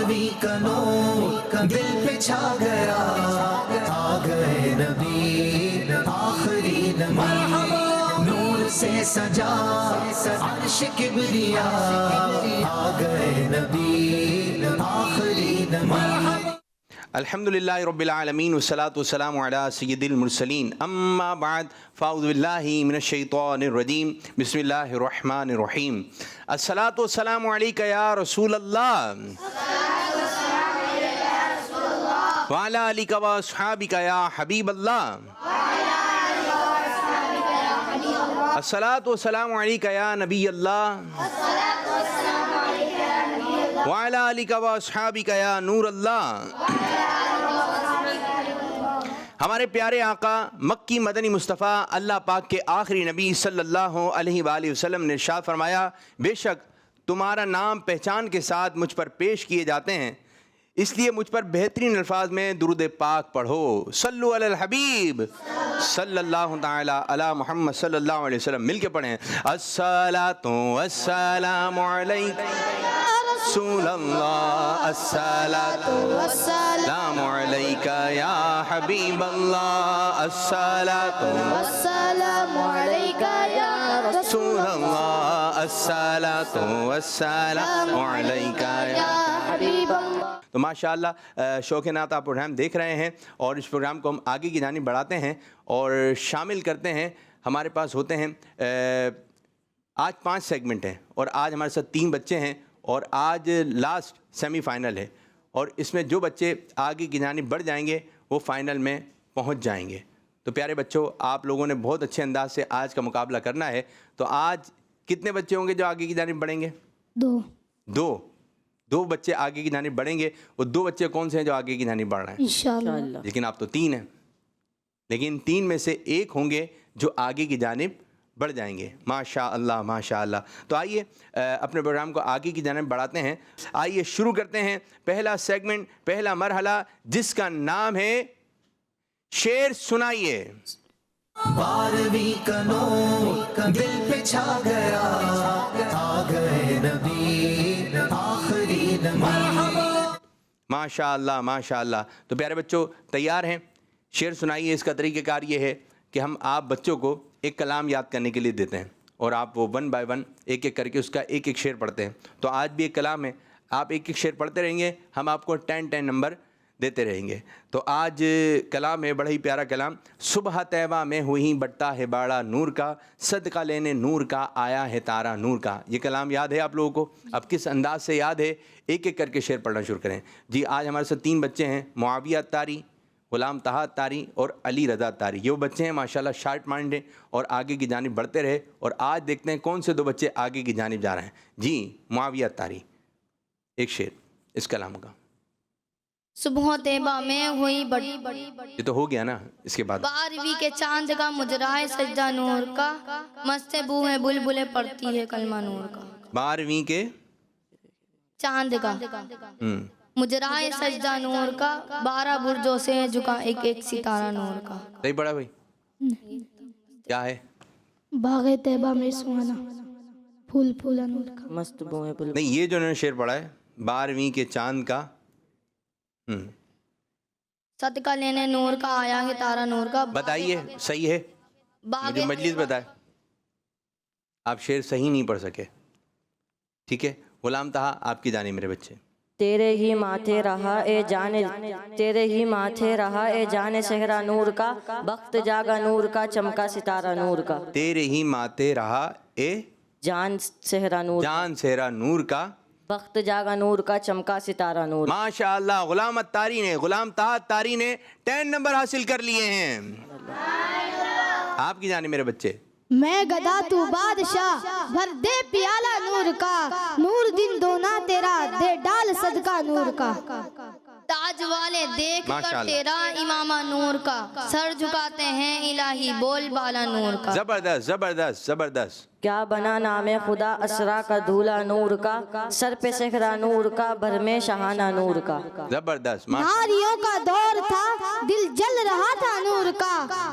12ویں کا نور دل پہ چھا گیا، آ گئے نبی آخری نبی، نور سے سجا عرش کبریا، آ گئے نبی آخری نبی۔ الحمدللہ رب العالمین والصلاة والسلام علی سید المرسلین، اما بعد فاعوذ باللہ من الشیطان الرجیم، بسم اللہ الرحمن الرحیم۔ الصلاة والسلام علیکہ یا رسول اللہ، وعلی آلکہ و اصحابکہ یا حبیب اللہ، الصلاة والسلام علیکہ یا نبی اللہ، وعلی آلکہ و اصحابکہ یا نور اللہ۔ ہمارے پیارے آقا مکی مدنی مصطفیٰ اللہ پاک کے آخری نبی صلی اللہ علیہ وآلہ وسلم نے ارشاد فرمایا، بے شک تمہارا نام پہچان کے ساتھ مجھ پر پیش کیے جاتے ہیں، اس لیے مجھ پر بہترین الفاظ میں درود پاک پڑھو۔ صلو علی الحبیب صلی اللہ تعالی علی محمد صلی اللہ علیہ وسلم، مل کے پڑھیں۔ الصلاۃ والسلام علیک رسول اللہ، الصلاۃ والسلام علیک یا حبیب اللہ، الصلاۃ والسلام علیک یا رسول اللہ، الصلاۃ والسلام علیک یا حبیب اللہ۔ تو ماشاءاللہ شوق نعت آپ پروگرام دیکھ رہے ہیں، اور اس پروگرام کو ہم آگے کی جانب بڑھاتے ہیں اور شامل کرتے ہیں۔ ہمارے پاس ہوتے ہیں آج 5 سیگمنٹ ہیں، اور آج ہمارے ساتھ 3 بچے ہیں، اور آج لاسٹ سیمی فائنل ہے، اور اس میں جو بچے آگے کی جانب بڑھ جائیں گے وہ فائنل میں پہنچ جائیں گے۔ تو پیارے بچوں، آپ لوگوں نے بہت اچھے انداز سے آج کا مقابلہ کرنا ہے۔ تو آج کتنے بچے ہوں گے جو آگے کی جانب بڑھیں گے؟ 2 بچے آگے کی جانب بڑھیں گے۔ وہ 2 بچے کون سے ہیں جو آگے کی جانب بڑھ رہے ہیں؟ انشاءاللہ۔ لیکن آپ تو 3 ہیں، لیکن 3 میں سے 1 ہوں گے جو آگے کی جانب بڑھ جائیں گے۔ ماشاء اللہ ماشاء اللہ۔ تو آئیے اپنے پروگرام کو آگے کی جانب بڑھاتے ہیں۔ آئیے شروع کرتے ہیں پہلا سیگمنٹ، پہلا مرحلہ، جس کا نام ہے شعر سنائیے۔ 12ویں کا نور دل پہ چھا گیا، آ گئے نبی آخری نبی۔ ماشاء اللہ ماشاء اللہ۔ تو پیارے بچوں تیار ہیں؟ شعر سنائیے۔ اس کا طریقہ کار یہ ہے کہ ہم آپ بچوں کو ایک کلام یاد کرنے کے لیے دیتے ہیں، اور آپ وہ 1 بائی 1 ایک کر کے اس کا ایک شعر پڑھتے ہیں۔ تو آج بھی ایک کلام ہے، آپ ایک شعر پڑھتے رہیں گے، ہم آپ کو 10 نمبر دیتے رہیں گے۔ تو آج کلام ہے بڑا ہی پیارا کلام۔ صبح طیبہ میں ہوئی بٹتا ہے باڑا نور کا، صدقہ لینے نور کا آیا ہے تارا نور کا۔ یہ کلام یاد ہے آپ لوگوں کو؟ اب کس انداز سے یاد ہے؟ ایک کر کے شعر پڑھنا شروع کریں۔ جی آج ہمارے ساتھ 3 بچے ہیں، معاویہ اتاری، غلام طہا اتاری اور علی رضا اتاری۔ یہ وہ بچے ہیں ماشاءاللہ شارٹ مائنڈ ہیں اور آگے کی جانب بڑھتے رہے، اور آج دیکھتے ہیں کون سے 2 بچے آگے کی جانب جا رہے ہیں۔ جی معاویہ اتاری، ایک شعر اس کلام کا۔ صبح طیبہ میں ہوئی یہ تو ہو گیا نا، اس کے بعد 12ویں کے چاند کا مجرا ہے سجدہ نور کا، مست بو ہے بلبلیں پڑتی ہے کلمہ نور کا۔ 12ویں کے چاند کا مجرا ہے سجدہ نور کا، 12 برجوں سے جھکا ایک ستارہ نور کا۔ صحیح پڑھا بھائی؟ کیا ہے؟ باغ طیبہ میں سہانا پھول پھولا نور کا، مست بو ہے بلبل۔ نہیں، یہ جو انہوں نے شعر پڑھا ہے 12ویں کے چاند کا، صدقہ لینے نور کا آیا ہے تارا نور کا۔ بتائیے صحیح ہے؟ مجھے مجلس بتائے، آپ شعر صحیح نہیں پڑھ سکے، ٹھیک ہے؟ غلام طہا آپ کی جانب میرے بچے۔ تیرے ہی ماتھے رہا اے جان صحرا نور کا، بخت جاگا نور کا چمکا ستارہ نور کا۔ تیرے ہی ماتے رہا اے جان صحرا نور، جان سہرا نور کا، بخت جاگا نور کا چمکا ستارہ نور۔ ماشاءاللہ غلام طہا اتاری نے 10 نمبر حاصل کر لیے ہیں۔ آپ کی جانب میرے بچے۔ میں گدا تو بادشاہ بھر دے پیالہ نور کا، نور دن دونا تیرا دے ڈال صدقہ نور کا۔ تاج والے دیکھ کر تیرا امامہ نور کا، سر جھکاتے ہیں الہی بول بالا نور کا۔ زبردست زبردست زبردست۔ کیا بنا نام خدا اسرا کا دھولا نور کا، سر پہ صحرا نور کا بھر میں شہانہ نور کا۔ زبردست۔ ناریوں کا دور تھا دل جل رہا تھا نور کا،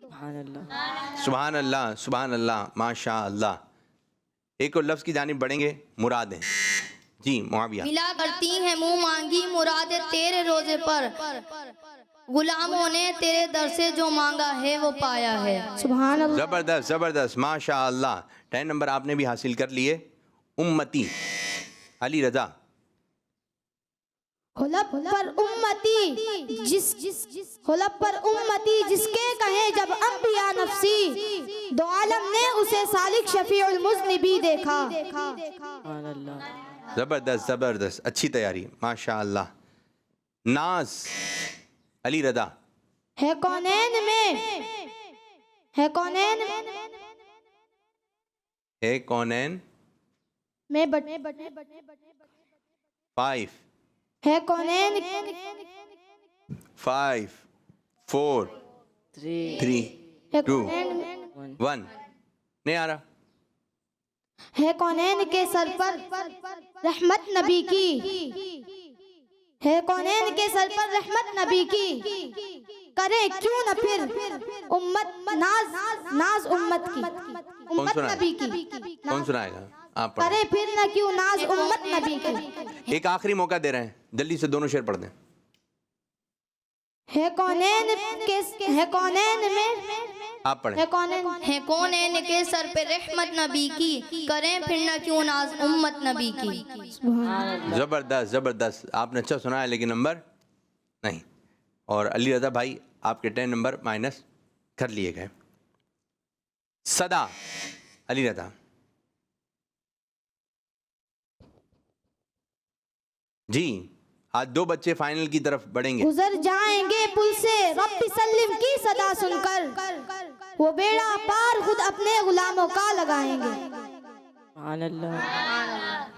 سبحان اللہ. سبحان اللہ سبحان اللہ ماشاء اللہ. ایک اور لفظ کی جانب بڑھیں گے، مرادیں. جی معاویہ. ملا کرتی ہیں منہ مانگی مرادیں تیرے روزے پر، غلاموں نے تیرے در سے جو مانگا ہے وہ پایا ہے. سبحان اللہ. زبردست زبردست ماشاء اللہ. 10 نمبر آپ نے بھی حاصل کر لیے. امتی علی رضا. حلب پر امتی حلب پر امتی جس کے کہیں جب انبیاء نفسی، دو عالم نے اسے سالک شفیع المذنبی دیکھا. سبحان اللہ. زبردست زبردست، اچھی تیاری ماشاء اللہ. ناز علی رضا. ہے کونین میں ہے کونین ہے کونین میں 5 ہے کونین 5 4 3 ہے 2 کونین 1. نہیں آ رہا. ہے کونین کے سر پر رحمت نبی کی، ہے کونین کے سر پر رحمت نبی کی، کرے کیوں نہ پھر امت ناز امت کی، امت نبی کی. کون سنائے گا؟ آپ پڑھیں. کرے پھر نہ کیوں ناز امت نبی کی. ایک آخری موقع دے رہے ہیں، جلدی سے دونوں شعر پڑھ دیں. ہے کونین میں آپ پڑھیں. ہے کونین کے سر پہ رحمت نبی کی، کریں پھر نہ کیوں ناز امت نبی کی. زبردست زبردست. آپ نے اچھا سنا ہے لیکن نمبر نہیں. اور علی رضا بھائی آپ کے 10 نمبر مائنس کر لیے گئے. صدا علی رضا. جی آج 2 بچے فائنل کی طرف بڑھیں گے. گزر جائیں گے پل سے رب سلم کی صدا سن کر، وہ بیڑا پار خود اپنے غلاموں کا لگائیں گے. سبحان اللہ.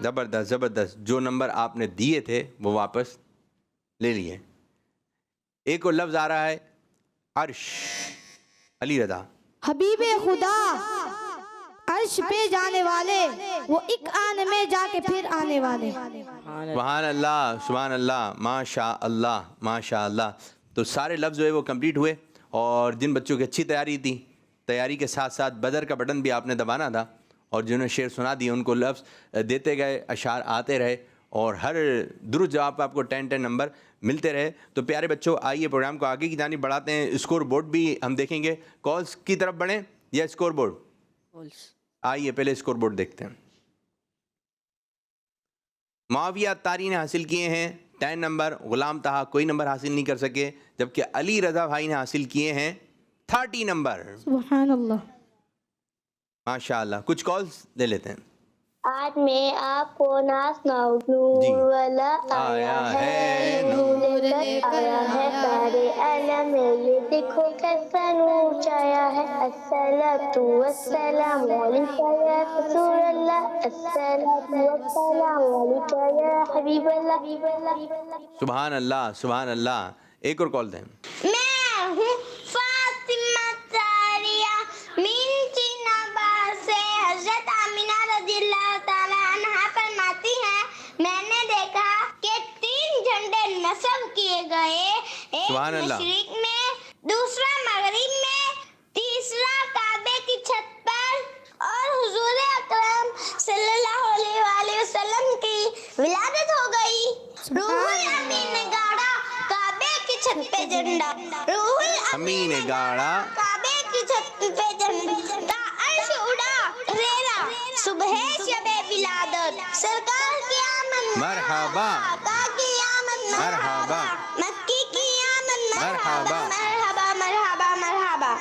زبردست زبردست. جو نمبر آپ نے دیے تھے وہ واپس لے لیے. ایک اور لفظ آ رہا ہے عرش علی رضا. حبیب خدا عرش پہ جانے والے، وہ ایک آن میں جا کے پھر آنے والے. سبحان اللہ سبحان اللہ ماشاء اللہ ماشاء اللہ. تو سارے لفظ جو ہے وہ کمپلیٹ ہوئے. اور جن بچوں کی اچھی تیاری تھی، تیاری کے ساتھ ساتھ بدر کا بٹن بھی آپ نے دبانا تھا، اور جنہوں نے شعر سنا دیے ان کو لفظ دیتے گئے، اشعار آتے رہے، اور ہر درست جواب آپ کو 10 نمبر ملتے رہے. تو پیارے بچوں آئیے پروگرام کو آگے کی جانب بڑھاتے ہیں. اسکور بورڈ بھی ہم دیکھیں گے. کالز کی طرف بڑھیں یا اسکور بورڈ؟ آئیے پہلے اسکور بورڈ دیکھتے ہیں. معاویہ تاری نے حاصل کیے ہیں 10 نمبر. غلام طہا کوئی نمبر حاصل نہیں کر سکے، جبکہ علی رضا بھائی نے حاصل کیے ہیں 30 نمبر. سبحان اللہ. ماشاء اللہ. کچھ کالز لے لیتے ہیں. آج میں آپ کو ناز نور والا آیا ہے، نور لے کر آیا ہے، سارے عالم میں یہ دیکھو کیسا نور چھایا ہے. الصلاۃ والسلام علیک یا رسول اللہ، الصلاۃ والسلام علیک یا حبیب اللہ. سبحان اللہ سبحان اللہ. ایک اور کال دیں. میں ہوں فاطمہ تاریہ مینچی نبا سے. حضرت آمینہ رضی اللہ تعالیٰ عنہا فرماتی ہیں میں نے دیکھا کہ 3 جھنڈے نصب کیے گئے، ایک مشرق میں، دوسرا مغرب میں، تیسرا کعبے کی چھت پر، اور حضور اکرم صلی اللہ علیہ وآلہ وسلم کی ولادت ہو گئی. روح الامین نے گاڑا کعبے کی چھت پہ جھنڈا، روح الامین نے گاڑا کعبے کی چھت پہ جھنڈا، تا عرش اڑا ریلا صبح شب ولادت، سرکار کی آمد مرحبا، آقا کی آمد مرحبا، مکی کی آمد مرحبا، مرحبا مرحبا مرحبا.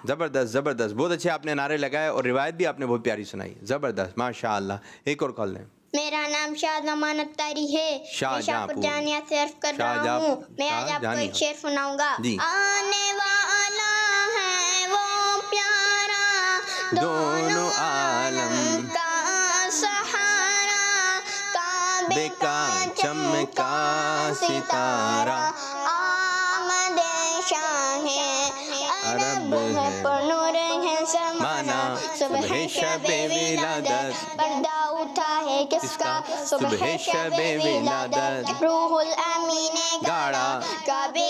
زبردست زبردست. بہت اچھے آپ نے نعرے لگائے اور روایت بھی آپ نے بہت پیاری سنائی. زبردست ماشاء اللہ. ایک اور کال دیں. میرا نام شاہ زمان اختاری ہے، میں شاہپور جانیہ سے عرض کر رہا ہوں. میں آج آپ کو ایک شعر سناؤں گا. آنے والا ہے وہ پیارا دونوں عالم کا سہارا، کعبے کا چمکا ستارہ، آمد شاہ عرب ہے پرنور ہے زمانہ، صبح شب ولادت، پردہ اٹھا ہے کس کا، صبح شب ولادت، روح الامین نے گاڑا کعبے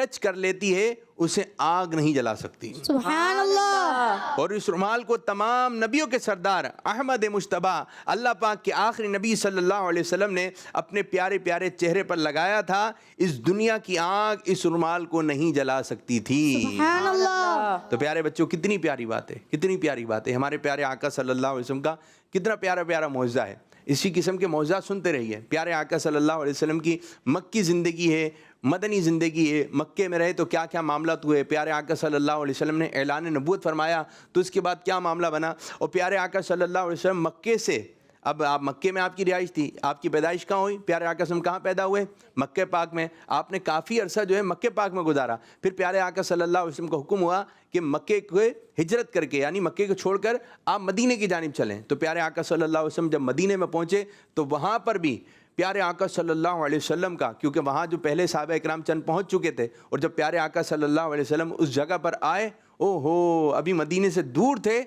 ٹچ کر لیتی ہے اسے آگ نہیں جلا سکتی. سبحان اللہ. اور اس رومال کو تمام نبیوں کے سردار احمد مجتبی اللہ پاک کے آخری نبی صلی اللہ علیہ وسلم نے اپنے پیارے پیارے چہرے پر لگایا تھا. اس دنیا کی آگ اس رومال کو نہیں جلا سکتی تھی. سبحان اللہ. تو پیارے بچوں کتنی پیاری بات ہے, کتنی پیاری بات ہے. ہمارے پیارے آقا صلی اللہ علیہ وسلم کا کتنا پیارا پیارا معجزہ ہے. اسی قسم کے معجزات سنتے رہیے. پیارے آقا صلی اللہ علیہ وسلم کی مکی زندگی ہے, مدنی زندگی ہے. مکے میں رہے تو کیا کیا معاملات ہوئے. پیارے آقا صلی اللہ علیہ وسلم نے اعلان نبوت فرمایا تو اس کے بعد کیا معاملہ بنا. اور پیارے آقا صلی اللہ علیہ وسلم مکے سے, اب آپ مکے میں آپ کی رہائش تھی, آپ کی پیدائش کہاں ہوئی؟ پیارے آقا صلی اللہ علیہ وسلم کہاں پیدا ہوئے؟ مکہ پاک میں. آپ نے کافی عرصہ جو ہے مکے پاک میں گزارا. پھر پیارے آقا صلی اللہ علیہ وسلم کو حکم ہوا کہ مکے کو ہجرت کر کے, یعنی مکے کو چھوڑ کر آپ مدینے کی جانب چلیں. تو پیارے آقا صلی اللہ علیہ وسلم جب مدینے میں پہنچے تو وہاں پر بھی پیارے آقا صلی اللہ علیہ وسلم کا, کیونکہ وہاں جو پہلے صحابہ اکرام چند پہنچ چکے تھے, اور جب پیارے آقا صلی اللہ علیہ وسلم اس جگہ پر آئے, او ہو ابھی مدینے سے دور تھے,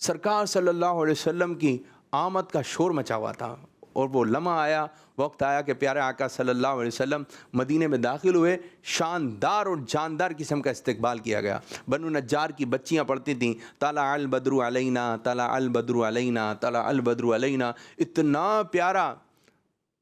سرکار صلی اللہ علیہ وسلم کی آمد کا شور مچا ہوا تھا. اور وہ لمحہ آیا, وقت آیا کہ پیارے آقا صلی اللہ علیہ وسلم مدینے میں داخل ہوئے. شاندار اور جاندار قسم کا استقبال کیا گیا. بنو نجار کی بچیاں پڑھتی تھیں طلع البدر علینا طلع البدر علینا طلع البدر علینا. اتنا پیارا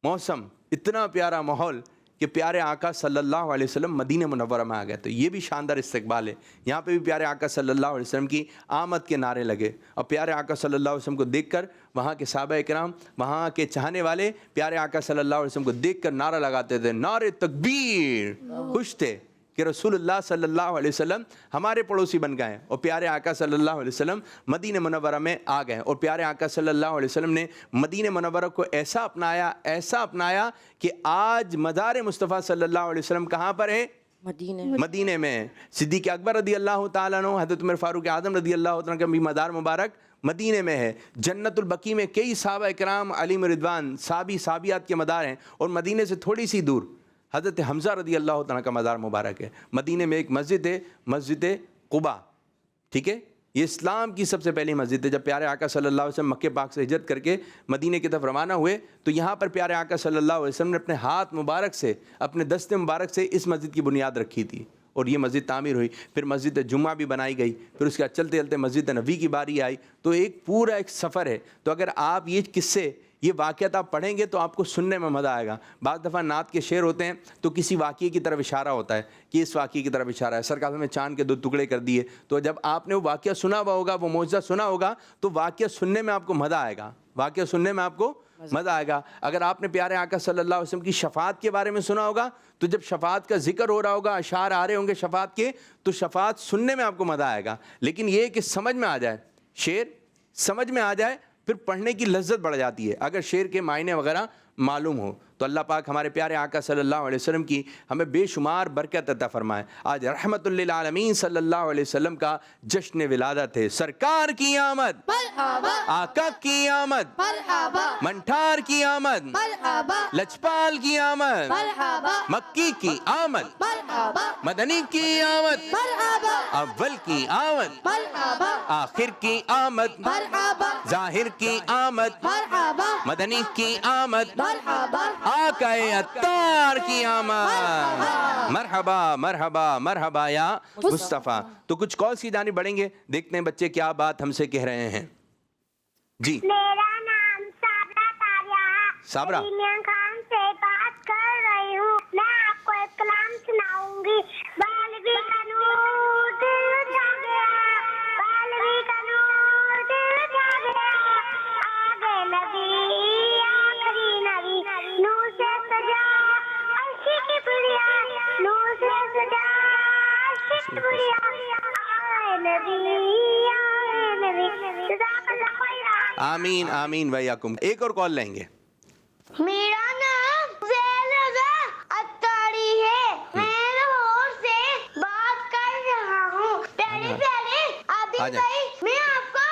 موسم, اتنا پیارا ماحول کہ پیارے آقا صلی اللہ علیہ وسلم مدینہ منورہ میں آ گئے. تو یہ بھی شاندار استقبال ہے. یہاں پہ بھی پیارے آقا صلی اللہ علیہ وسلم کی آمد کے نعرے لگے. اور پیارے آقا صلی اللہ علیہ وسلم کو دیکھ کر وہاں کے صحابہ اکرام, وہاں کے چاہنے والے پیارے آقا صلی اللہ علیہ وسلم کو دیکھ کر نعرہ لگاتے تھے, نعرے تکبیر. خوش تھے کہ رسول اللہ صلی اللہ علیہ وسلم ہمارے پڑوسی بن گئے. اور پیارے آقا صلی اللہ علیہ وسلم مدینہ منورہ میں آ گئے. اور پیارے آقا صلی اللہ علیہ وسلم نے مدینہ منورہ کو ایسا اپنایا کہ آج مزار مصطفیٰ صلی اللہ علیہ وسلم کہاں پر ہے؟ مدینے میں. صدیق اکبر رضی اللہ تعالیٰ عنہ, حضرت عمر فاروق اعظم رضی اللہ تعالیٰ عنہ کا بھی مزار مبارک مدینے میں ہے. جنت البقیع میں کئی صحابہ اکرام علیہم رضوان صحابیات کے مدار ہیں. اور مدینے سے تھوڑی سی دور حضرت حمزہ رضی اللہ تعالیٰ کا مزار مبارک ہے. مدینے میں ایک مسجد ہے, مسجد قباء. ٹھیک ہے, یہ اسلام کی سب سے پہلی مسجد ہے. جب پیارے آقا صلی اللہ علیہ وسلم مکہ پاک سے ہجرت کر کے مدینے کی طرف روانہ ہوئے تو یہاں پر پیارے آقا صلی اللہ علیہ وسلم نے اپنے ہاتھ مبارک سے, اپنے دست مبارک سے اس مسجد کی بنیاد رکھی تھی. اور یہ مسجد تعمیر ہوئی. پھر مسجد جمعہ بھی بنائی گئی. پھر اس کے بعد چلتے چلتے مسجد نبوی کی باری آئی. تو ایک پورا ایک سفر ہے. تو اگر آپ یہ قصے, یہ واقعات آپ پڑھیں گے تو آپ کو سننے میں مزہ آئے گا. بعض دفعہ نعت کے شعر ہوتے ہیں تو کسی واقعے کی طرف اشارہ ہوتا ہے کہ اس واقعے کی طرف اشارہ ہے. سرکار نے چاند کے 2 ٹکڑے کر دیے. تو جب آپ نے وہ واقعہ سنا ہوا ہوگا, وہ معجزہ سنا ہوگا, تو واقعہ سننے میں آپ کو مزہ آئے گا. واقعہ سننے میں آپ کو مزہ آئے گا. اگر آپ نے پیارے آقا صلی اللہ علیہ وسلم کی شفاعت کے بارے میں سنا ہوگا تو جب شفاعت کا ذکر ہو رہا ہوگا, اشعار آ رہے ہوں گے شفاعت کے, تو شفاعت سننے میں آپ کو مزہ آئے گا. لیکن یہ کہ سمجھ میں آ جائے, شعر سمجھ میں آ جائے, پھر پڑھنے کی لذت بڑھ جاتی ہے اگر شعر کے معنی وغیرہ معلوم ہو. تو اللہ پاک ہمارے پیارے آقا صلی اللہ علیہ وسلم کی ہمیں بے شمار برکت عطا فرمائے. آج رحمت للعالمین صلی اللہ علیہ وسلم کا جشن ولادت ہے. سرکار کی آمد, آقا کی آمد, منٹھار کی آمد, لجپال کی آمد, مکی کی آمد, مدنی کی آمد, اول کی آمد, آخر کی آمد, ظاہر کی آمد, مدنی کی آمد, آقا عطار کی آمد. مرحبا مرحبا مرحبا یا مصطفیٰ. تو کچھ کالز کی جانب بڑھیں گے, دیکھتے ہیں بچے کیا بات ہم سے کہہ رہے ہیں. جی میرا نام صابرہ تاریہ ہے. صابرہ میاں خان سے بات کر رہی ہوں. میں آپ کو ایک کلام سناؤں گی. بالوی کا نور دل جا گیا, بالوی کا نور دل جا گیا, آگے نبی آخری نبی, نور سے سجا عرش کی بڑیا, نور سے سجا عرش کی بڑیا, آئے نبی آئے نبی. جزاک اللہ خیرا. آمین آمین ویاکم. ایک اور کال لیں گے. میرا نام زیلزہ اتاری ہے. میں لاہور سے بات کر رہا ہوں. پیارے پیارے عادل بھائی, میں آپ کو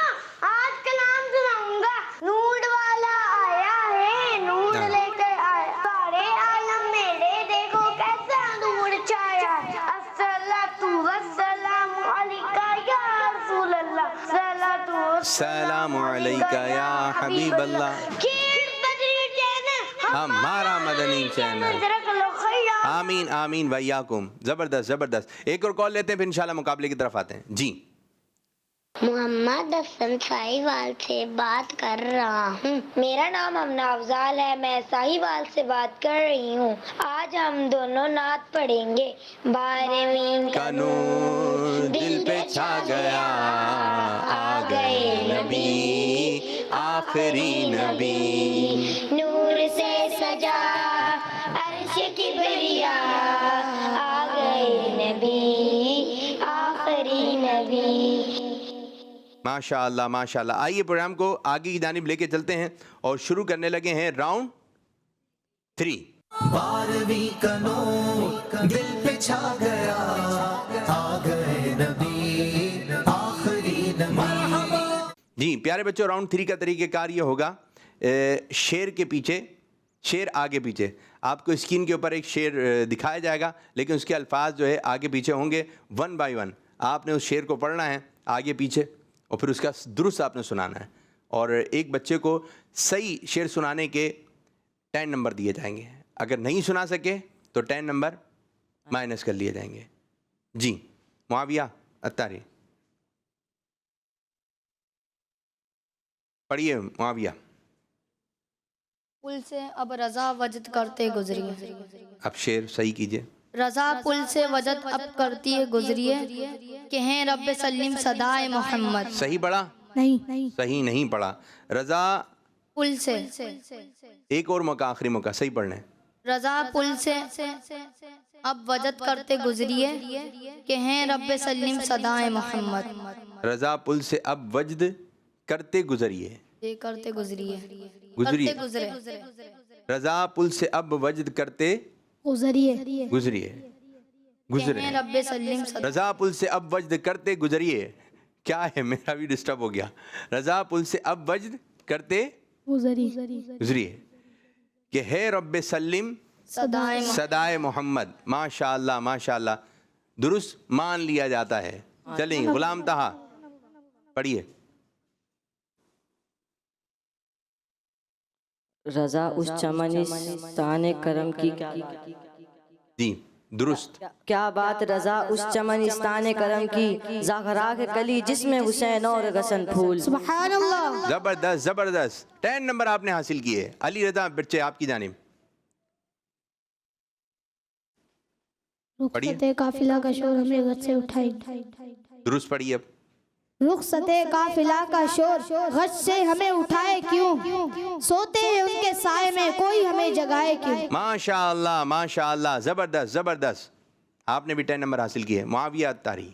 آج کلام سناؤں گا. نور والا آیا ہے, نور لے کر آیا, سارے عالم میرے دیکھو کیسا نور چھایا. الصلاۃ والسلام علیکہ یا رسول اللہ, السلام علیکہ یا حبیب اللہ. ہمارا مدنی چینل. جزاک اللہ خیرا. آمین آمین ویاکم. زبردست زبردست. ایک اور کال لیتے ہیں پھر انشاءاللہ مقابلے کی طرف آتے ہیں. جی محمد حسن ساہیوال سے بات کر رہا ہوں. میرا نام امنا افضال ہے. میں ساہیوال سے بات کر رہی ہوں. آج ہم دونوں نعت پڑھیں گے. بارہویں کا نور دل پہ چھا گیا, آ گئے نبی آخری نبی, نور سے سجا عرش کبریا, آ گئے نبی آخری نبی. ماشاء اللہ ماشاء اللہ. آئیے پروگرام کو آگے کی جانب لے کے چلتے ہیں اور شروع کرنے لگے ہیں راؤنڈ 3. 12ویں کا نور دل پہ چھا گیا, آ گئے نبی آخری نبی. جی پیارے بچوں, راؤنڈ 3 کا طریقہ کار یہ ہوگا, شعر کے پیچھے شعر آگے پیچھے. آپ کو اسکرین کے اوپر ایک شعر دکھایا جائے گا, لیکن اس کے الفاظ جو ہے آگے پیچھے ہوں گے 1 بائی 1. آپ نے اس شعر کو پڑھنا ہے آگے پیچھے, اور پھر اس کا درست آپ نے سنانا ہے. اور ایک بچے کو صحیح شعر سنانے کے 10 نمبر دیے جائیں گے. اگر نہیں سنا سکے تو 10 نمبر مائنس کر لیے جائیں گے. جی معاویہ اتاری پڑھیے. معاویہ پل سے اب رضا وجد کرتے گزریے. اب شعر صحیح کیجئے. رضا پل سے وجد اب کرتی ہے گزریے, کہیں رب سلم صدائے محمد. صحیح پڑھا؟ نہیں. صحیح نہیں پڑھا. رضا پل سے, ایک اور موقع, آخری موقع, صحیح پڑھنا ہے. رضا پل سے اب وجد کرتے گزریے, کہیں رب سلم صدائے محمد. رضا پل سے اب وجد کرتے گزریے. یہ کرتے گزریے, گزریے. کرتے گزرے. رضا پل سے اب وجد کرتے گزریے. گزریے. گزرے. کہیں رب سلم صدائے. رضا پل سے اب وجد کرتے گزریے. کیا ہے, میرا بھی ڈسٹرب ہو گیا. رضا پل سے اب وجد کرتے گزریے, کہ ہے رب سلم صدائے محمد. ماشاء اللہ ماشاء اللہ, درست مان لیا جاتا ہے. چلیں غلام طہا پڑھیے. رضا اس چمنستان کرم کی. جی درست. کیا بات رضا اس چمنستان کرم کی, زہرا کے کلی جس میں حسین اور حسن پھول. سبحان اللہ. زبردست زبردست. 10 نمبر آپ نے حاصل کیے. علی رضا بچے آپ کی جانب رخصت قافلہ کا شور ہمیں غش سے اٹھائے. درست پڑھیے. اب رخصت قافلہ کا شور غش سے ہمیں اٹھائے کیوں, سوتے ہیں ان کے سائے میں کوئی ہمیں جگائے کیوں. ماشاء اللہ ماشاء اللہ, زبردست زبردست. آپ نے بھی 10 نمبر حاصل کیے. معاویہ اتاری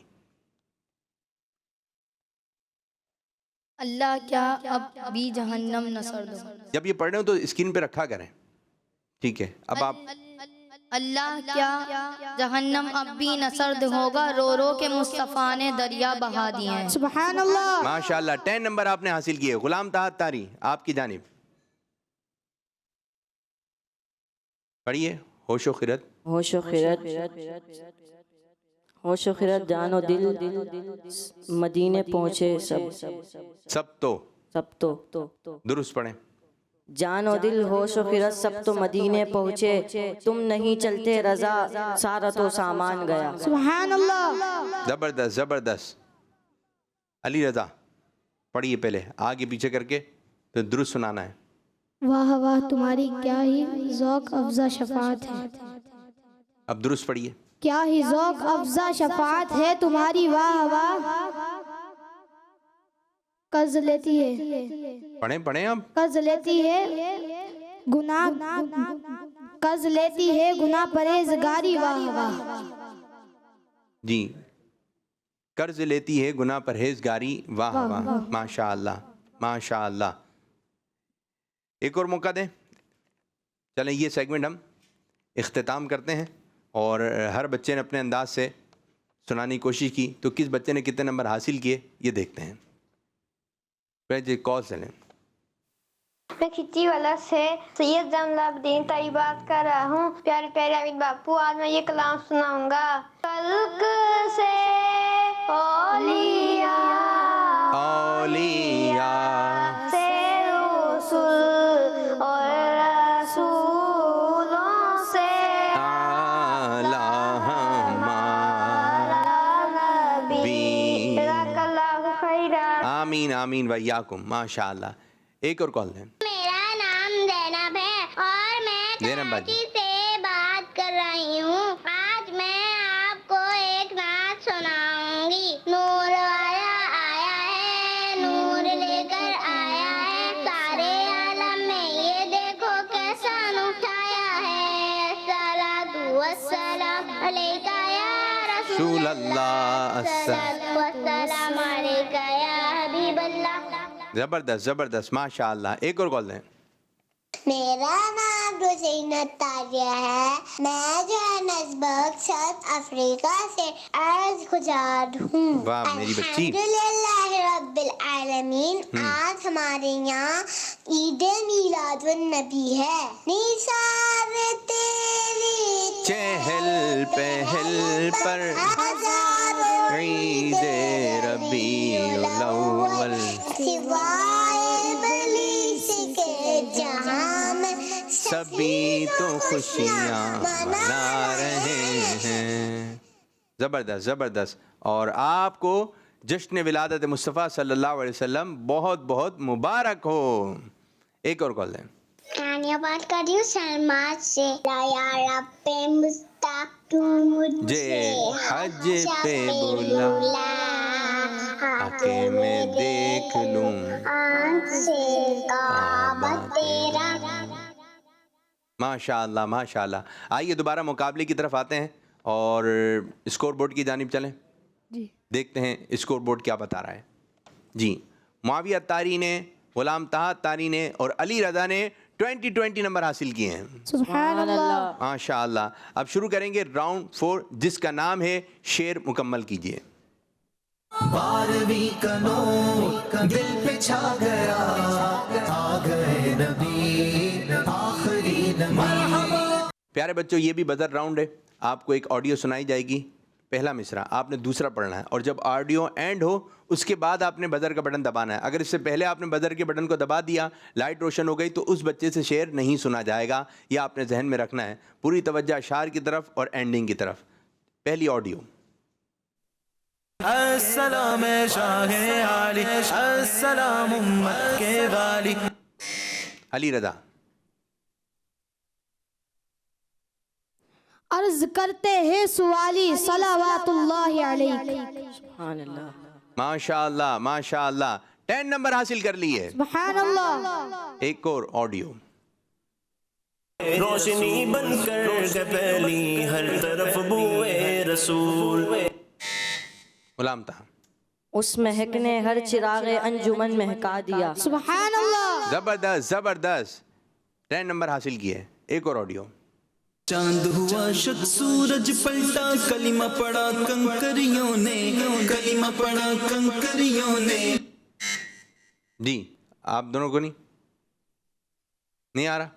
اللہ کیا اب بھی جہنم نہ سرد ہو. جب یہ پڑھ رہے ہو تو اسکرین پہ رکھا کریں, ٹھیک ہے. اب آپ اللہ کیا جہنم اب بھی نہ سرد ہوگا, رو رو کے مصطفیٰ نے دریا بہا دیے ہیں. سبحان اللہ. ماشاء اللہ 10 نمبر آپ نے حاصل کیے. غلام طہا اتاری آپ کی جانب پڑھیے. ہوش و خرد. ہوش و خرد, ہوش و خرد, جان و دل مدینے پہنچے سب تو درست پڑھیں. جان و دل ہوش و خرد سب تو مدینے پہنچے, تم نہیں چلتے رضا سارا تو سامان گیا. سبحان اللہ. زبردست زبردست. علی رضا پڑھیے پہلے آگے پیچھے کر کے تو درست سنانا ہے. واہ واہ تمہاری کیا ہی ذوق افزا شفاعت ہے. اب درست پڑھیے. کیا ہی ذوق افزا شفاعت ہے تمہاری, واہ واہ قرض لیتی ہے. پڑھیں اب. قرض لیتی ہے گناہ, قرض لیتی ہے گناہ پرہیزگاری, واہ واہ. جی قرض لیتی ہے گناہ پرہیزگاری, واہ واہ. ماشاء اللہ ماشاء اللہ. ایک اور موقع دیں. چلیں یہ سیگمنٹ ہم اختتام کرتے ہیں, اور ہر بچے نے اپنے انداز سے سنانے کی کوشش کی, تو کس بچے نے کتنے نمبر حاصل کیے یہ دیکھتے ہیں. پہلے کال سے لیں. میں کھچی والا سے سید جمال الدین طیب بات کر رہا ہوں. پیارے پیارے عابد باپو, آج میں یہ کلام سناؤں گا. خلق سے اولیاء سے رسول اور رسولوں سے آمین ویاکم. ماشاء اللہ. ایک اور کال دیں. میرا نام زینب ہے اور میں زینب باجی. کراچی سے بات کر رہی ہوں. آج میں آپ کو ایک نعت سناؤں گی. نور والا آیا ہے, نور لے کر آیا ہے, سارے عالم میں یہ دیکھو کیسا اٹھایا ہے. الصلاۃ والسلام علیکہ یا رسول اللہ, الصلاۃ والسلام علیکہ یا حبیب اللہ. زبردست زبردست ماشاء اللہ. ایک اور کال دیں. میرا نام حسین تاریہ ہے. میں جو ہے نسبت ساؤتھ افریقہ سے عرض گزار ہوں. واہ میری بچی. الحمدللہ رب العالمین. آج ہمارے یہاں عید میلاد النبی ہے. نثار تیری چہل پہل پر عید ربیع الاول, سوائے ابلیس کے جہاں میں سبھی تو خوشیاں منا رہے ہیں. زبردست زبردست. اور آپ کو جشن ولادت مصطفیٰ صلی اللہ علیہ وسلم بہت بہت مبارک ہو. ایک اور کال دیں. میں بات کر رہی ہوں سلمان سے. یا رب مستاق تو مجھے حج پہ بلا آ کے میں دیکھ لوں آنکھ سے کعبہ تیرا. ماشاء اللہ ماشاء اللہ. آئیے دوبارہ مقابلے کی طرف آتے ہیں اور اسکور بورڈ کی جانب چلیں. جی دیکھتے ہیں اسکور بورڈ کیا بتا رہا ہے. جی معاویہ اتاری نے, غلام طہ اتاری نے اور علی رضا نے 20 نمبر حاصل کیے ہیں. سبحان اللہ. ماشاء اللہ. اب شروع کریں گے راؤنڈ 4 جس کا نام ہے شعر مکمل کیجیے. 12ویں کا نور دل پہ چھا گیا, آ گئے نبی آخری نبی. پیارے بچوں یہ بھی بزر راؤنڈ ہے. آپ کو ایک آڈیو سنائی جائے گی, پہلا مصرع آپ نے دوسرا پڑھنا ہے, اور جب آڈیو اینڈ ہو اس کے بعد آپ نے بزر کا بٹن دبانا ہے. اگر اس سے پہلے آپ نے بزر کے بٹن کو دبا دیا, لائٹ روشن ہو گئی, تو اس بچے سے شعر نہیں سنا جائے گا. یہ آپ نے ذہن میں رکھنا ہے. پوری توجہ اشعار کی طرف اور اینڈنگ کی طرف. پہلی آڈیو. السلام شاہ علی, السلام امت کے غالی. علی رضا. عرض کرتے ہیں سوالی صلوات اللہ علیہ. سبحان اللہ. ماشاء اللہ ماشاء اللہ. 10 نمبر حاصل کر لیے. سبحان اللہ. ایک اور آڈیو. روشنی بن کر پھیلی ہر طرف بوئے رسول. غلام طہ. اس مہک نے ہر چراغ انجمن مہکا دیا. سبحان اللہ. زبردست زبردست. 10 نمبر حاصل کیے. ایک اور آڈیو. چاند ہوا شک سورج پلٹا, کلمہ پڑا کنکریوں نے, کلمہ پڑا کنکریوں نے. جی آپ دونوں کو نہیں آ رہا؟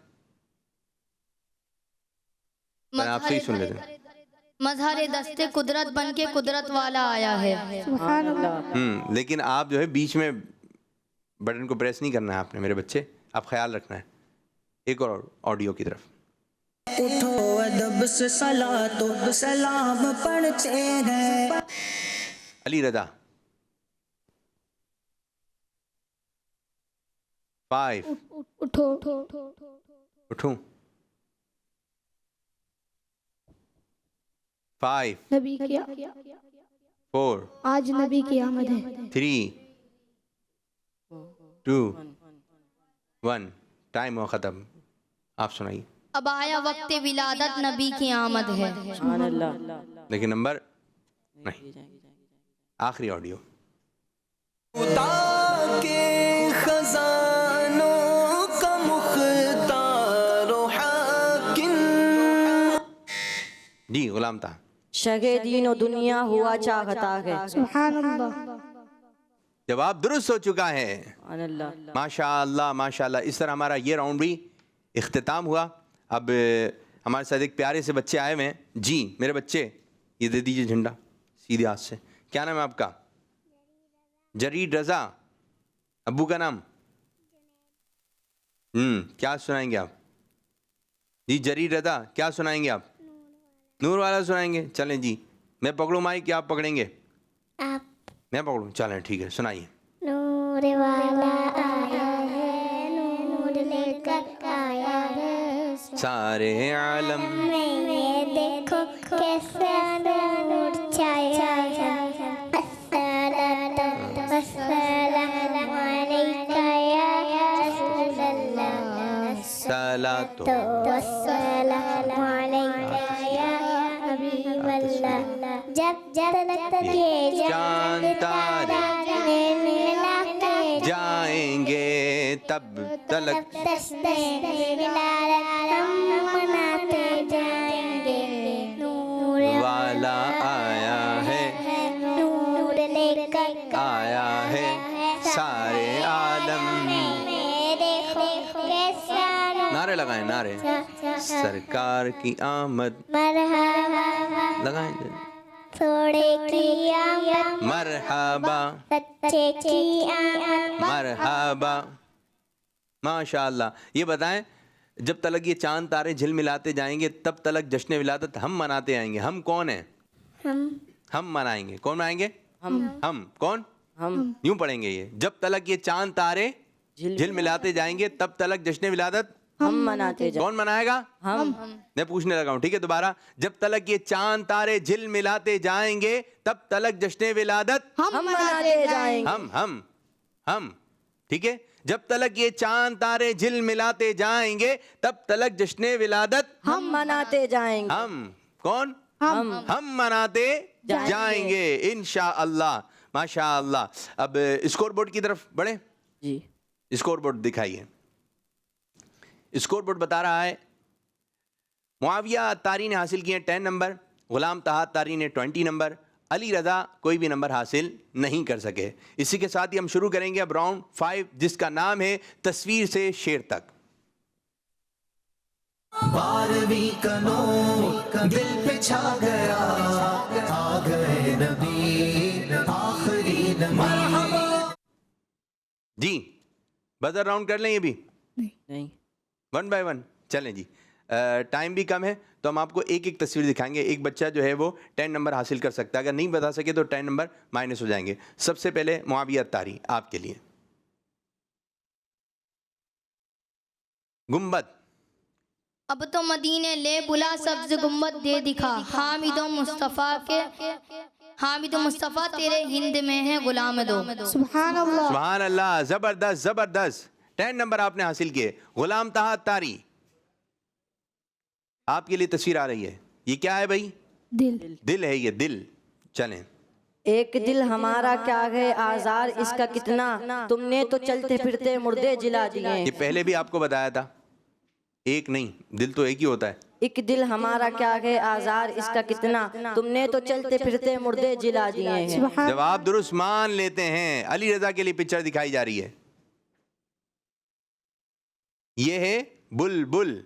میں آپ سے ہی سن لیتے ہیں. مظہر دستے قدرت بن کے قدرت والا آیا ہے. سبحان اللہ. لیکن آپ جو ہے بیچ میں بٹن کو پریس نہیں کرنا ہے آپ نے میرے بچے, آپ خیال رکھنا ہے. ایک اور آڈیو کی طرف. اٹھو ادب سے صلاۃ و سلام پڑھتے ہیں. علی رضا. 5 اٹھو اٹھوں. 5 نبی کی 4 آج نبی کی آمد ہے. 3 2 1 ٹائم ہو ختم. آپ سنائیے. اب آیا وقت ولادت نبی کی آمد ہے. سبحان اللہ. لیکن نمبر نہیں. آخری آڈیو. خدا کے خزانوں کا مختار و حاکم. جی غلام طہ. شگے دین و دنیا ہوا چاہتا ہے. سبحان اللہ. جواب درست ہو چکا ہے. سبحان اللہ. ماشاء اللہ ماشاء اللہ. اس طرح ہمارا یہ راؤنڈ بھی اختتام ہوا. اب ہمارے ساتھ ایک پیارے سے بچے آئے ہوئے ہیں. جی میرے بچے یہ دے دیجئے جھنڈا سیدھے ہاتھ سے. کیا نام ہے آپ کا؟ جرید رضا. ابو کا نام؟ کیا سنائیں گے آپ؟ جی جرید رضا کیا سنائیں گے آپ؟ نور والا سنائیں گے. چلیں جی میں پکڑوں مائک کہ آپ پکڑیں گے؟ آپ. میں پکڑوں. چلیں ٹھیک ہے سنائیے. نور نور والا آیا ہے، نور لے کر آیا ہے سارے عالم میں، یہ دیکھو کیسا نور چھایا ہے۔ الصلاۃ والسلام علیک یا رسول اللہ، صلاۃ والسلام علیک یا حبیب اللہ۔ جب تلک یہ چاند تارے ملا کے جائیں گے تب تلک ہم مناتے جائیں گے، نور والا آیا ہے، نور لے کر آیا ہے سارے عالم میں، دیکھو کیسا نعرے لگائیں، نعرے سرکار کی آمد مرحبا، لگائیں، تھوڑے کی آمد، مرحبا سچے کی آمد، مرحبا۔ ماشاء اللہ۔ یہ بتائیں جب تلک یہ چاند تارے جھل ملاتے جائیں گے تب تلک جشن ولادت ہم مناتے آئیں گے۔ ہم کون ہیں؟ ہم منائیں گے۔ کون منائیں گے؟ ہم کون؟ ہم یوں پڑھیں گے یہ، جب تلک یہ چاند تارے جھل ملاتے جائیں گے تب تلک جشن ولادت ہم مناتے جائیں، کون منائے گا؟ ہم میں پوچھنے لگا ہوں، ٹھیک ہے دوبارہ، جب تلک یہ چاند تارے جھل ملاتے جائیں گے تب تلک جشن ولادت ہم مناتے جائیں گے، ہم ٹھیک ہے، جب تلک یہ چاند تارے جھل ملاتے جائیں گے تب تلک جشن ولادت ہم مناتے جائیں گے، ہم کون؟ ہم مناتے جائیں گے انشاءاللہ۔ ماشاء اللہ۔ اب اسکور بورڈ کی طرف بڑھیں۔ جی اسکور بورڈ دکھائیے۔ اسکور بورڈ بتا رہا ہے معاویہ اتاری نے حاصل کیے 10 نمبر، غلام طہا اتاری نے 20 نمبر، علی رضا کوئی بھی نمبر حاصل نہیں کر سکے۔ اسی کے ساتھ ہی ہم شروع کریں گے اب راؤنڈ 5 جس کا نام ہے تصویر سے شعر تک۔ 12ویں کا نور دل پہ چھا گیا، آ گئے نبی آخری نبی۔ جی بزر راؤنڈ کر لیں یہ بھی نہیں 1 بائی 1 چلیں جی۔ ٹائم بھی کم ہے تو ہم آپ کو ایک ایک تصویر دکھائیں گے۔ ایک بچہ جو ہے وہ 10 نمبر حاصل کر سکتا ہے، اگر نہیں بتا سکے تو 10 نمبر مائنس ہو جائیں گے۔ سب سے پہلے معاویہ اتاری آپ کے لیے۔ گنبد۔ اب تو مدینے لے بلا سبز گنبد دے دکھا، حامد و مصطفیٰ تیرے ہند میں ہے غلام دو۔ سبحان اللہ، سبحان اللہ، زبردست زبردست۔ 10 نمبر آپ نے حاصل کیے۔ غلام طہا اتاری آپ کے لیے تصویر آ رہی ہے، یہ کیا ہے بھائی؟ دل ہے، یہ دل۔ چلیں۔ ایک دل ہمارا کیا ہے آزار اس کا کتنا، تم نے تو چلتے پھرتے مردے جلا دیے۔ یہ پہلے بھی آپ کو بتایا تھا، ایک نہیں، دل تو ایک ہی ہوتا ہے۔ ایک دل ہمارا کیا ہے آزار اس کا کتنا، تم نے تو چلتے پھرتے مردے جلا دیے ہیں۔ جواب درست مان لیتے ہیں۔ علی رضا کے لیے پکچر دکھائی جا رہی ہے، یہ ہے بلبل۔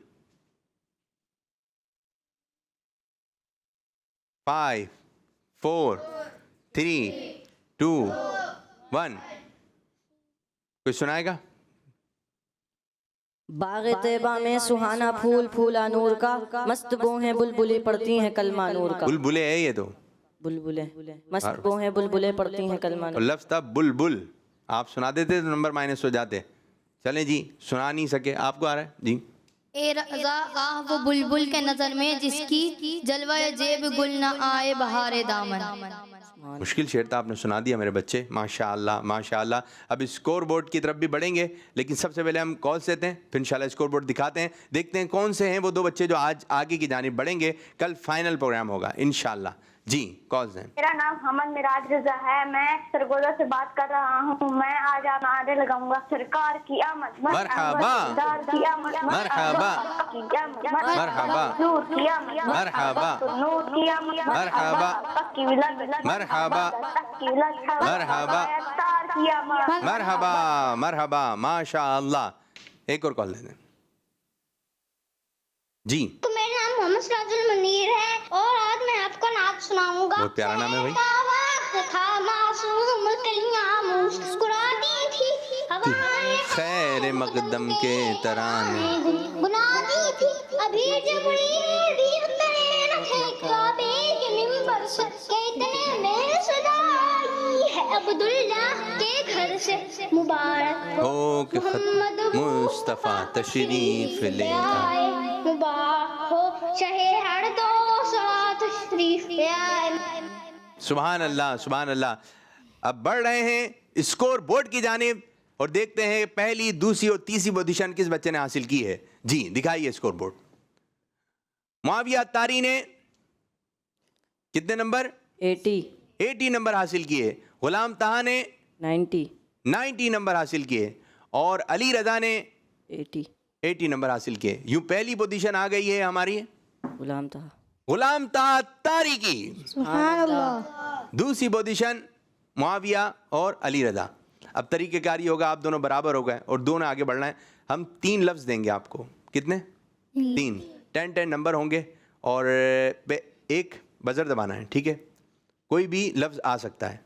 5 4 3 2 1 کوئی سنائے گا؟ باغ طیبہ میں سہانا پھول پھولا نور کا، مست بو ہیں بلبلیں پڑھتی ہیں کلمہ نور کا۔ بلبلے ہے یہ تو، بلبلیں مست بو ہیں بلبلیں پڑھتی ہیں کلمہ اور نور۔ لفظ تھا بلبل، آپ سنا دیتے تو نمبر مائنس ہو جاتے۔ چلیں جی، سنا نہیں سکے، آپ کو آ رہا ہے جی۔ اے رضا آہ وہ بلبل کے نظر میں جس کی جلوہ جیب گل نہ آئے بہار دامن۔ مشکل شعر تھا، آپ نے سنا دیا میرے بچے، ماشاء اللہ ماشاء اللہ۔ اب اسکور بورڈ کی طرف بھی بڑھیں گے، لیکن سب سے پہلے ہم کالس دیتے ہیں، پھر انشاءاللہ اسکور بورڈ دکھاتے ہیں، دیکھتے ہیں کون سے ہیں وہ 2 بچے جو آج آگے کی جانب بڑھیں گے۔ کل فائنل پروگرام ہوگا انشاءاللہ۔ جی کالس ہیں۔ میرا نام حمد مراج رضا ہے، میں سرگودا سے بات کر رہا ہوں۔ میں آج نعرے لگاؤں گا، سرکار کی آمد، مرحبا سردار کی آمد، مرحبا مرحبا نور کی آمد، مرحبا نور کی آمد، مرحبا کی ولادت، مرحبا کی ولادت، مرحبا سردار کی آمد۔ مرحبا مرحبا ماشاء اللہ۔ ایک اور کال دے دیں جی۔ تو میرا نام محمد سراج المنیر ہے اور آج میں آپ کو نعت سناؤں گا۔ بہت پیارا نام ہے بھائی۔ وقت تھا معصوم کلیاں مسکراتی تھی ہوائیں، خیر مقدم کے ترانے گنادی تھی ابھی جبریل بھی اترے نہ تھے کعبے کے منبر سے کہ اتنے میں صدا آئی ہے عبداللہ کے گھر سے مبارک ہو کہ محمد مصطفیٰ تشریف لے آئے، مبارک ہو شہ ہر دو ساتھ تشریف لے آئے۔ سبحان اللہ سبحان اللہ. اب بڑھ رہے ہیں اسکور بورڈ کی جانب اور دیکھتے ہیں پہلی دوسری اور تیسری پوزیشن کس بچے نے حاصل کی ہے. جی دکھائیے اسکور بورڈ. معاویہ اتاری نے کتنے نمبر؟ 80 نمبر حاصل کیے. غلام طہا نے 90 نمبر حاصل کیے اور علی رضا نے 80 نمبر حاصل کیے. یوں پہلی پوزیشن آ گئی ہے ہماری غلام طہا اتاری کی. سبحان اللہ. دوسری پوزیشن معاویہ اور علی رضا. اب طریقہ کار یہ ہوگا آپ دونوں برابر ہو گئے اور دونوں آگے بڑھنا ہے. ہم 3 لفظ دیں گے آپ کو. کتنے؟ 3. 10 نمبر ہوں گے اور ایک بزر دبانا ہے. ٹھیک ہے, کوئی بھی لفظ آ سکتا ہے.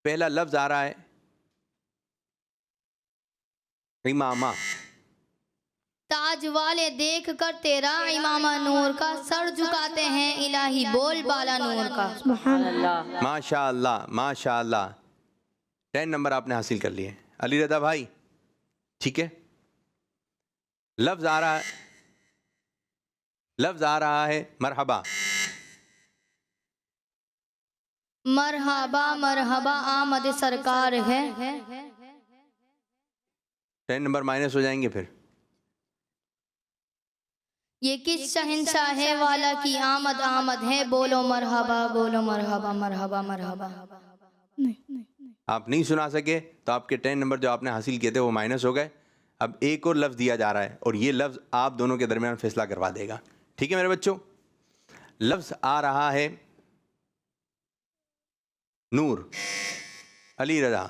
پہلا لفظ آ رہا ہے امامہ. تاج والے دیکھ کر تیرا امامہ نور کا سر جھکاتے ہیں الہی بول بالا نور کا. سبحان اللہ. ماشاء اللہ ماشاء اللہ. 10 نمبر آپ نے حاصل کر لیے. علی رضا بھائی ٹھیک ہے, لفظ آ رہا ہے مرحبا. مرحبا مرحبا آمد سرکار ہے. 10 نمبر مائنس ہو جائیں گے. پھر یہ کس شہنشاہ والا کی آمد آمد ہے, بولو مرحبا بولو مرحبا مرحبا مرحبا. آپ نہیں سنا سکے تو آپ کے 10 نمبر جو آپ نے حاصل کیے تھے وہ مائنس ہو گئے. اب ایک اور لفظ دیا جا رہا ہے اور یہ لفظ آپ دونوں کے درمیان فیصلہ کروا دے گا. ٹھیک ہے میرے بچوں, لفظ آ رہا ہے نور. علی رضا.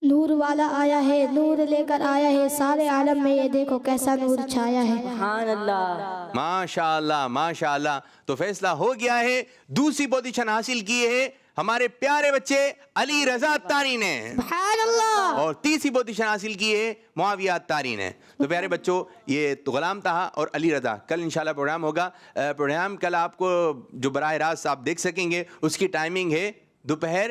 نور والا آیا ہے, نور لے کر آیا ہے, سارے عالم میں یہ دیکھو کیسا نور چھایا ہے. سبحان اللہ. ماشاء اللہ ماشاء اللہ. تو فیصلہ ہو گیا ہے. دوسری پوزیشن حاصل کی ہے ہمارے پیارے بچے علی رضا اتاری نے. سبحان اللہ. اور تیسری پوزیشن حاصل کی ہے معاویہ اتاری نے. تو پیارے بچوں یہ غلام طہا اور علی رضا. کل انشاءاللہ پروگرام ہوگا. پروگرام کل آپ کو جو براہ راست آپ دیکھ سکیں گے اس کی ٹائمنگ ہے دوپہر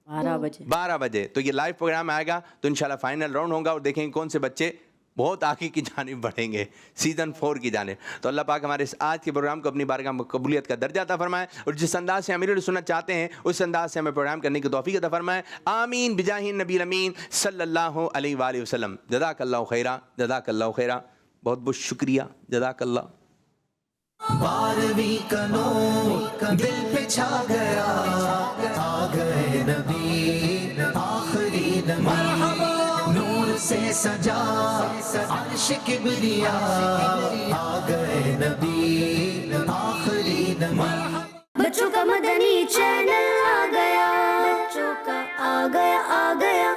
12 بجے. تو یہ لائیو پروگرام آئے گا تو انشاءاللہ فائنل راؤنڈ ہوگا اور دیکھیں گے کون سے بچے بہت آگے کی جانب بڑھیں گے سیزن 4 کی جانب. تو اللہ پاک ہمارے اس آج کے پروگرام کو اپنی بارگاہ میں قبولیت کا درجہ عطا فرمائے اور جس انداز سے امیر السنت چاہتے ہیں اس انداز سے ہمیں پروگرام کرنے کی توفیق عطا فرمائے. آمین بجاہ نبی الامین صلی اللہ علیہ وآلہ وسلم. جزاک اللہ خیرہ جزاک اللہ خیرہ. بہت بہت شکریہ. جزاک اللہ. 12ویں کا نور دل پہ چھا گیا, آ گئے نبی آخری نبی, نور سے سجا عرش کبریا, آ گئے نبی آخری نبی. بچوں کا مدنی چینل آ گیا, بچوں کا آ گیا